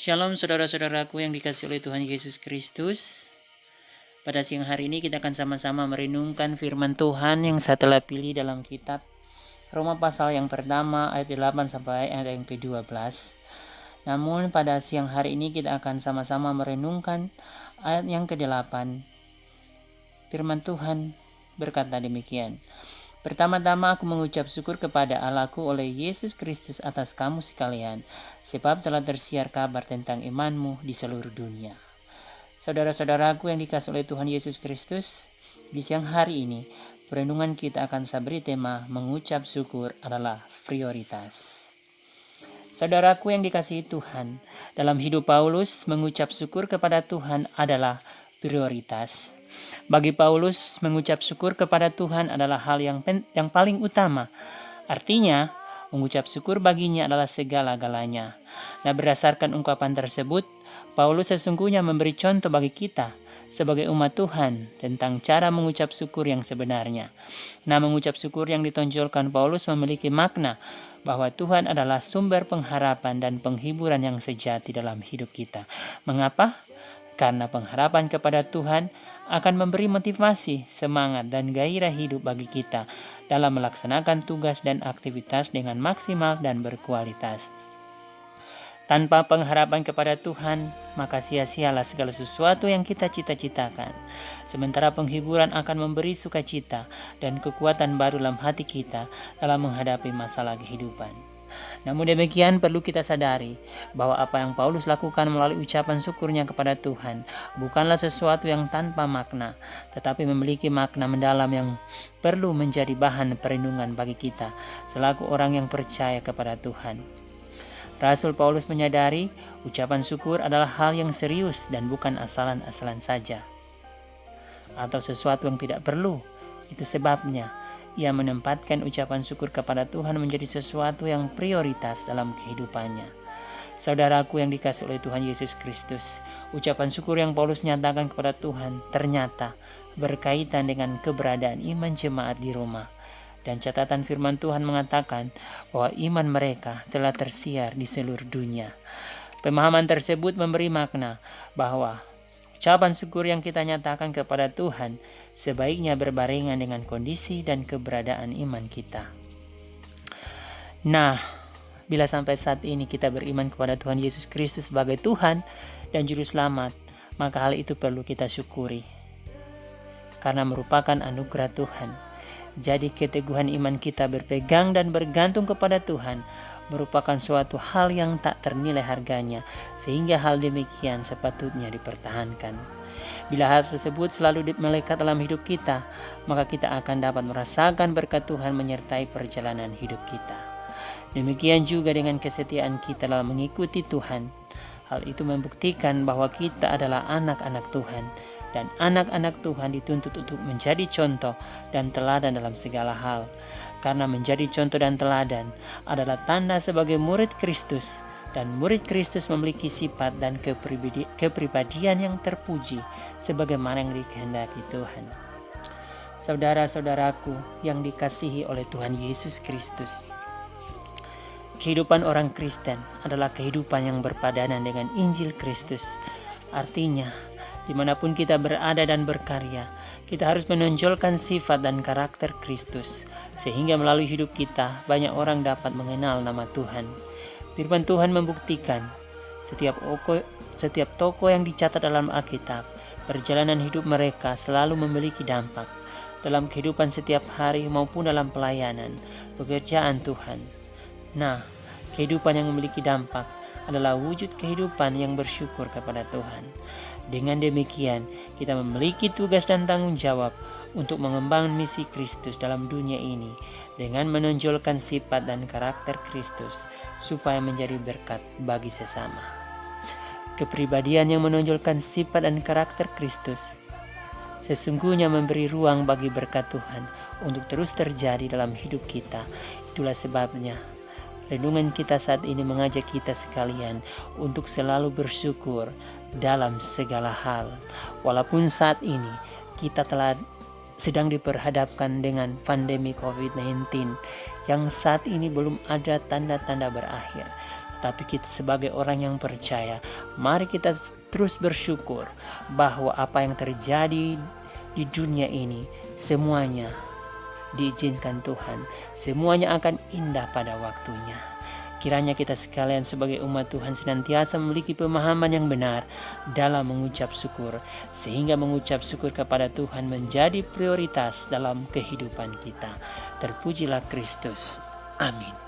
Shalom saudara-saudaraku yang dikasihi oleh Tuhan Yesus Kristus. Pada siang hari ini kita akan sama-sama merenungkan firman Tuhan yang saya telah pilih dalam kitab Roma pasal yang pertama ayat 8 sampai ayat yang ke-12. Namun pada siang hari ini kita akan sama-sama merenungkan ayat yang ke-8. Firman Tuhan berkata demikian. Pertama-tama aku mengucap syukur kepada Allahku oleh Yesus Kristus atas kamu sekalian, sebab telah tersiar kabar tentang imanmu di seluruh dunia. Saudara-saudaraku yang dikasihi oleh Tuhan Yesus Kristus, di siang hari ini, perenungan kita akan saya beri tema mengucap syukur adalah prioritas. Saudaraku yang dikasihi Tuhan, dalam hidup Paulus, mengucap syukur kepada Tuhan adalah prioritas. Bagi Paulus, mengucap syukur kepada Tuhan adalah hal yang paling utama. Artinya, mengucap syukur baginya adalah segala-galanya. Nah, berdasarkan ungkapan tersebut, Paulus sesungguhnya memberi contoh bagi kita sebagai umat Tuhan tentang cara mengucap syukur yang sebenarnya. Nah, mengucap syukur yang ditonjolkan Paulus memiliki makna bahwa Tuhan adalah sumber pengharapan dan penghiburan yang sejati dalam hidup kita. Mengapa? Karena pengharapan kepada Tuhan akan memberi motivasi, semangat, dan gairah hidup bagi kita dalam melaksanakan tugas dan aktivitas dengan maksimal dan berkualitas. Tanpa pengharapan kepada Tuhan, maka sia-sialah segala sesuatu yang kita cita-citakan. Sementara penghiburan akan memberi sukacita dan kekuatan baru dalam hati kita dalam menghadapi masalah kehidupan. Namun demikian perlu kita sadari bahwa apa yang Paulus lakukan melalui ucapan syukurnya kepada Tuhan bukanlah sesuatu yang tanpa makna, tetapi memiliki makna mendalam yang perlu menjadi bahan perenungan bagi kita selaku orang yang percaya kepada Tuhan. Rasul Paulus menyadari ucapan syukur adalah hal yang serius dan bukan asalan-asalan saja atau sesuatu yang tidak perlu. Itu sebabnya ia menempatkan ucapan syukur kepada Tuhan menjadi sesuatu yang prioritas dalam kehidupannya. Saudaraku yang dikasihi oleh Tuhan Yesus Kristus, ucapan syukur yang Paulus nyatakan kepada Tuhan ternyata berkaitan dengan keberadaan iman jemaat di Roma. Dan catatan firman Tuhan mengatakan bahwa iman mereka telah tersiar di seluruh dunia. Pemahaman tersebut memberi makna bahwa ucapan syukur yang kita nyatakan kepada Tuhan sebaiknya berbarengan dengan kondisi dan keberadaan iman kita. Nah, bila sampai saat ini kita beriman kepada Tuhan Yesus Kristus sebagai Tuhan dan Juru Selamat, maka hal itu perlu kita syukuri karena merupakan anugerah Tuhan. Jadi keteguhan iman kita berpegang dan bergantung kepada Tuhan merupakan suatu hal yang tak ternilai harganya, sehingga hal demikian sepatutnya dipertahankan. Bila hal tersebut selalu melekat dalam hidup kita, maka kita akan dapat merasakan berkat Tuhan menyertai perjalanan hidup kita. Demikian juga dengan kesetiaan kita dalam mengikuti Tuhan. Hal itu membuktikan bahwa kita adalah anak-anak Tuhan, dan anak-anak Tuhan dituntut untuk menjadi contoh dan teladan dalam segala hal. Karena menjadi contoh dan teladan adalah tanda sebagai murid Kristus, dan murid Kristus memiliki sifat dan kepribadian yang terpuji sebagaimana yang dikehendaki Tuhan. Saudara-saudaraku yang dikasihi oleh Tuhan Yesus Kristus, kehidupan orang Kristen adalah kehidupan yang berpadanan dengan Injil Kristus. Artinya, dimanapun kita berada dan berkarya, kita harus menonjolkan sifat dan karakter Kristus, sehingga melalui hidup kita banyak orang dapat mengenal nama Tuhan. Firman Tuhan membuktikan setiap tokoh yang dicatat dalam Alkitab, perjalanan hidup mereka selalu memiliki dampak dalam kehidupan setiap hari maupun dalam pelayanan, pekerjaan Tuhan. Nah, kehidupan yang memiliki dampak adalah wujud kehidupan yang bersyukur kepada Tuhan. Dengan demikian, kita memiliki tugas dan tanggung jawab untuk mengembangkan misi Kristus dalam dunia ini dengan menonjolkan sifat dan karakter Kristus supaya menjadi berkat bagi sesama. Kepribadian yang menonjolkan sifat dan karakter Kristus sesungguhnya memberi ruang bagi berkat Tuhan untuk terus terjadi dalam hidup kita. Itulah sebabnya renungan kita saat ini mengajak kita sekalian untuk selalu bersyukur dalam segala hal. Walaupun saat ini kita telah sedang diperhadapkan dengan pandemi COVID-19 yang saat ini belum ada tanda-tanda berakhir, Tapi kita sebagai orang yang percaya, mari kita terus bersyukur bahwa apa yang terjadi di dunia ini semuanya diizinkan Tuhan. Semuanya akan indah pada waktunya. Kiranya kita sekalian sebagai umat Tuhan senantiasa memiliki pemahaman yang benar dalam mengucap syukur, sehingga mengucap syukur kepada Tuhan menjadi prioritas dalam kehidupan kita. Terpujilah Kristus. Amin.